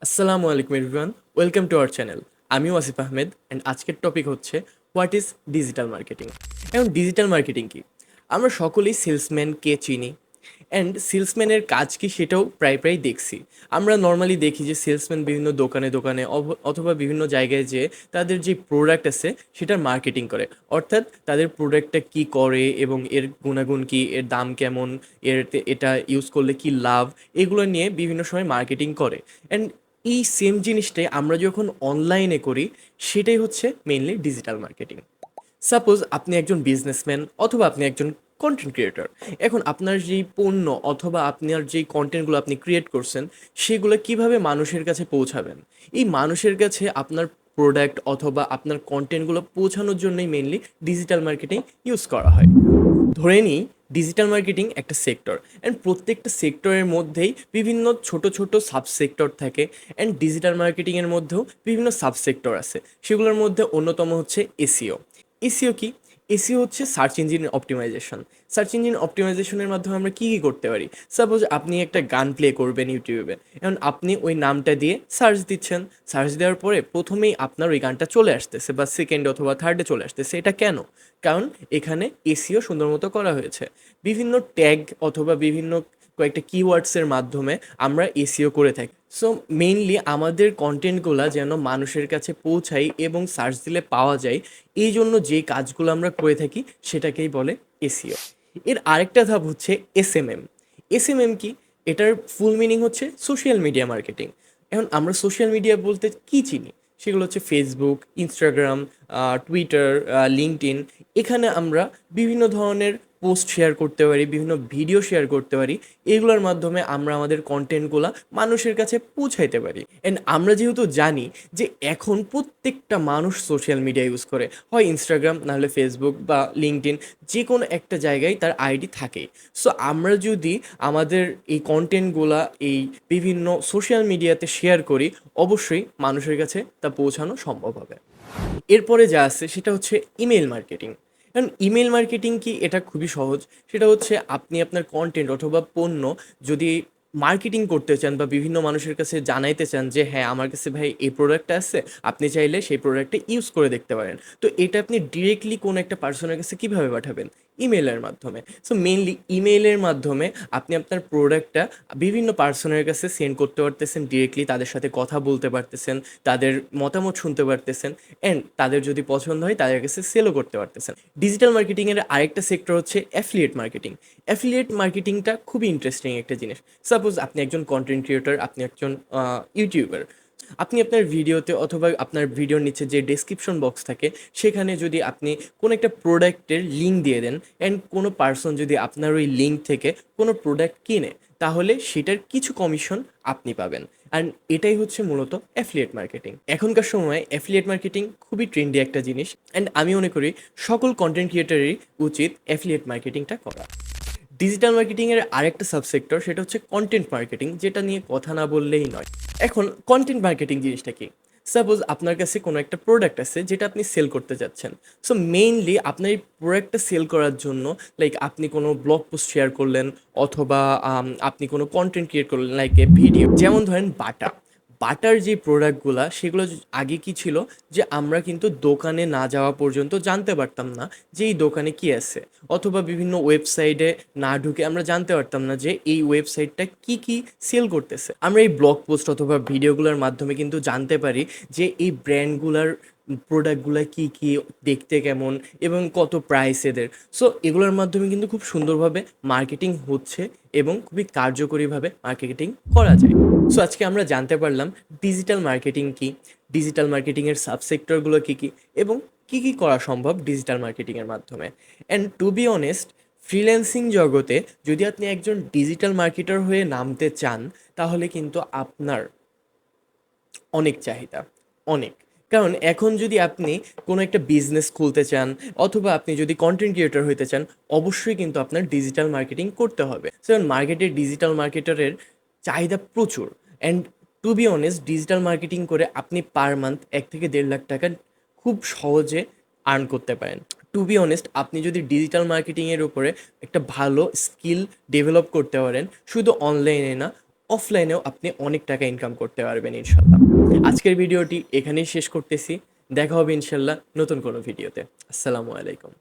Assalamualaikum everyone, welcome to our channel. আমি Wasif Ahmed and আজকের topic হচ্ছে হোয়াট ইজ ডিজিটাল মার্কেটিং। এখন ডিজিটাল মার্কেটিং কি? আমরা সকলেই সেলসম্যানকে চিনি অ্যান্ড সেলসম্যানের কাজ কি সেটাও প্রায় প্রায় দেখছি। আমরা নর্মালি দেখি যে সেলসম্যান বিভিন্ন দোকানে দোকানে অথবা বিভিন্ন জায়গায় যেয়ে তাদের যে প্রোডাক্ট আছে সেটার মার্কেটিং করে, অর্থাৎ তাদের প্রোডাক্টটা কি করে এবং এর গুণাগুণ কি, এর দাম কেমন, এটা ইউজ করলে কি লাভ, এগুলো নিয়ে বিভিন্ন সময় মার্কেটিং করে। অ্যান্ড এই সেম জিনিসটাই আমরা যখন অনলাইনে করি সেটাই হচ্ছে মেইনলি ডিজিটাল মার্কেটিং। সাপোজ আপনি একজন বিজনেসম্যান অথবা আপনি একজন কন্টেন্ট ক্রিয়েটর। এখন আপনার যেই পণ্য অথবা আপনার যেই কন্টেন্টগুলো আপনি ক্রিয়েট করছেন সেগুলো কিভাবে মানুষের কাছে পৌঁছাবেন, এই মানুষের কাছে আপনার প্রোডাক্ট অথবা আপনার কন্টেন্টগুলো পৌঁছানোর জন্যই মেইনলি ডিজিটাল মার্কেটিং ইউজ করা হয়। ধরে নিই ডিজিটাল মার্কেটিং একটা সেক্টর অ্যান্ড প্রত্যেকটা সেক্টরের মধ্যেই বিভিন্ন ছোট ছোট সাবসেক্টর থাকে অ্যান্ড ডিজিটাল মার্কেটিংয়ের মধ্যেও বিভিন্ন সাবসেক্টর আছে। সেগুলোর মধ্যে অন্যতম হচ্ছে এসইও। এসইও কি? এসইও হচ্ছে search engine optimization. Search engine অপটিমাইজেশনের মাধ্যমে আমরা কী কী করতে পারি? সাপোজ আপনি একটা গান প্লে করবেন ইউটিউবে, এখন আপনি ওই নামটা দিয়ে সার্চ দিচ্ছেন। সার্চ দেওয়ার পরে প্রথমেই আপনার ওই গানটা চলে আসতেছে বা সেকেন্ড অথবা থার্ডে চলে আসতেছে। এটা কেন? কারণ এখানে এসইও সুন্দর মতো করা হয়েছে। বিভিন্ন ট্যাগ অথবা বিভিন্ন কয়েকটা কিওয়ার্ডসের মাধ্যমে আমরা এসইও করে থাকি। সো মেইনলি আমাদের কন্টেন্টগুলো যেন মানুষের কাছে পৌঁছায় এবং সার্চ দিলে পাওয়া যায়, এই জন্য যে কাজগুলো আমরা করে থাকি সেটাকেই বলে এসইও। এর আরেকটা ধাপ হচ্ছে এসএমএম। এসএমএম কি? এটার ফুল মিনিং হচ্ছে সোশ্যাল মিডিয়া মার্কেটিং। এখন আমরা সোশ্যাল মিডিয়া বলতে কী চিনি? সেগুলো হচ্ছে ফেসবুক, ইনস্টাগ্রাম, টুইটার, লিঙ্কডইন। এখানে আমরা বিভিন্ন ধরনের পোস্ট শেয়ার করতে পারি, বিভিন্ন ভিডিও শেয়ার করতে পারি। এগুলোর মাধ্যমে আমরা আমাদের কন্টেন্টগুলো মানুষের কাছে পৌঁছাইতে পারি। অ্যান্ড আমরা যেহেতু জানি যে এখন প্রত্যেকটা মানুষ সোশ্যাল মিডিয়া ইউজ করে, হয় ইনস্টাগ্রাম নাহলে ফেসবুক বা লিঙ্কডইন, যে কোনো একটা জায়গায় তার আইডি থাকেই। সো আমরা যদি আমাদের এই কন্টেন্টগুলা এই বিভিন্ন সোশ্যাল মিডিয়াতে শেয়ার করি, অবশ্যই মানুষের কাছে তা পৌঁছানো সম্ভব হবে। এরপরে যা আছে সেটা হচ্ছে ইমেল মার্কেটিং। কারণ ইমেল মার্কেটিং কি? এটা খুবই সহজ। সেটা হচ্ছে আপনি আপনার কন্টেন্ট অথবা পণ্য যদি মার্কেটিং করতে চান বা বিভিন্ন মানুষের কাছে জানাইতে চান যে হ্যাঁ আমার কাছে ভাই এই প্রোডাক্টটা আছে, আপনি চাইলে সেই প্রোডাক্টটা ইউজ করে দেখতে পারেন। তো এটা আপনি ডিরেক্টলি কোনো একটা পার্সনের কাছে কীভাবে পাঠাবেন? ইমেলের মাধ্যমে। সো মেইনলি ইমেইলের মাধ্যমে আপনি আপনার প্রোডাক্টটা বিভিন্ন পার্সনের কাছে সেন্ড করতে পারতেছেন, ডিরেক্টলি তাদের সাথে কথা বলতে পারতেছেন, তাদের মতামত শুনতে পারতেছেন অ্যান্ড তাদের যদি পছন্দ হয় তাদের কাছে সেলও করতে পারতেছেন। ডিজিটাল মার্কেটিংয়ের আরেকটা সেক্টর হচ্ছে অ্যাফিলিয়েট মার্কেটিং। অ্যাফিলিয়েট মার্কেটিংটা খুবই ইন্টারেস্টিং একটা জিনিস। সাপোজ আপনি একজন কন্টেন্ট ক্রিয়েটর, আপনি একজন ইউটিউবার। আপনি আপনার ভিডিওতে অথবা আপনার ভিডিওর নিচে যে ডেসক্রিপশন বক্স থাকে সেখানে যদি আপনি কোনো একটা প্রোডাক্টের লিঙ্ক দিয়ে দেন অ্যান্ড কোনো পার্সন যদি আপনার ওই লিঙ্ক থেকে কোনো প্রোডাক্ট কিনে, তাহলে সেটার কিছু কমিশন আপনি পাবেন। অ্যান্ড এটাই হচ্ছে মূলত অ্যাফিলিয়েট মার্কেটিং। এখনকার সময় অ্যাফিলিয়েট মার্কেটিং খুবই ট্রেন্ডি একটা জিনিস অ্যান্ড আমি মনে করি সকল কন্টেন্ট ক্রিয়েটারেরই উচিত অ্যাফিলিয়েট মার্কেটিংটা করা। ডিজিটাল মার্কেটিংয়ের আরেকটা সাবসেক্টর সেটা হচ্ছে কন্টেন্ট মার্কেটিং, যেটা নিয়ে কথা না বললেই নয়। এখন কন্টেন্ট মার্কেটিং জিনিসটা কি? সাপোজ আপনার কাছে কোনো একটা প্রোডাক্ট আছে যেটা আপনি সেল করতে যাচ্ছেন। সো মেইনলি আপনার এই প্রোডাক্টটা সেল করার জন্য লাইক আপনি কোনো ব্লগ পোস্ট শেয়ার করলেন অথবা আপনি কোনো কন্টেন্ট ক্রিয়েট করলেন লাইক এ ভিডিও। যেমন ধরেন বাটা। বাটার যে প্রোডাক্টগুলা সেগুলো আগে কি ছিল যে আমরা কিন্তু দোকানে না যাওয়া পর্যন্ত জানতে পারতাম না যে এই দোকানে কি আছে, অথবা বিভিন্ন ওয়েবসাইটে না ঢুকে আমরা জানতে পারতাম না যে এই ওয়েবসাইটটা কি কি সেল করতেছে। আমরা এই ব্লগ পোস্ট অথবা ভিডিওগুলোর মাধ্যমে কিন্তু জানতে পারি যে এই ব্র্যান্ডগুলার প্রোডাক্টগুলো কি কি, দেখতে কেমন এবং কত প্রাইস এদের। সো এগুলোর মাধ্যমে কিন্তু খুব সুন্দরভাবে মার্কেটিং হচ্ছে এবং খুবই কার্যকরীভাবে মার্কেটিং করা যায়। সো আজকে আমরা জানতে পারলাম ডিজিটাল মার্কেটিং কি, ডিজিটাল মার্কেটিংয়ের সাবসেক্টরগুলো কী কী এবং কী কী করা সম্ভব ডিজিটাল মার্কেটিংয়ের মাধ্যমে। And to be honest, freelancing জগতে যদি আপনি একজন ডিজিটাল মার্কেটার হয়ে নামতে চান তাহলে কিন্তু আপনার অনেক চাহিদা, অনেক। কারণ এখন যদি আপনি কোনো একটা বিজনেস খুলতে চান অথবা আপনি যদি কন্টেন্ট ক্রিয়েটর হইতে চান, অবশ্যই কিন্তু আপনার ডিজিটাল মার্কেটিং করতে হবে। সো মার্কেটে ডিজিটাল মার্কেটারের চাহিদা প্রচুর। And to be honest, digital marketing করে আপনি পার মান্থ 1 থেকে 1.5 লাখ টাকা খুব সহজে আর্ন করতে পারেন। টু বি অনেস্ট, আপনি যদি ডিজিটাল মার্কেটিংয়ের উপরে একটা ভালো স্কিল ডেভেলপ করতে পারেন, শুধু অনলাইনে না, অফলাইনেও আপনি অনেক টাকা ইনকাম করতে পারবেন ইনশাল্লাহ। আজকের ভিডিওটি এখানেই শেষ করতেছি। দেখা হবে ইনশাল্লাহ নতুন কোনো ভিডিওতে। আসসালামু আলাইকুম।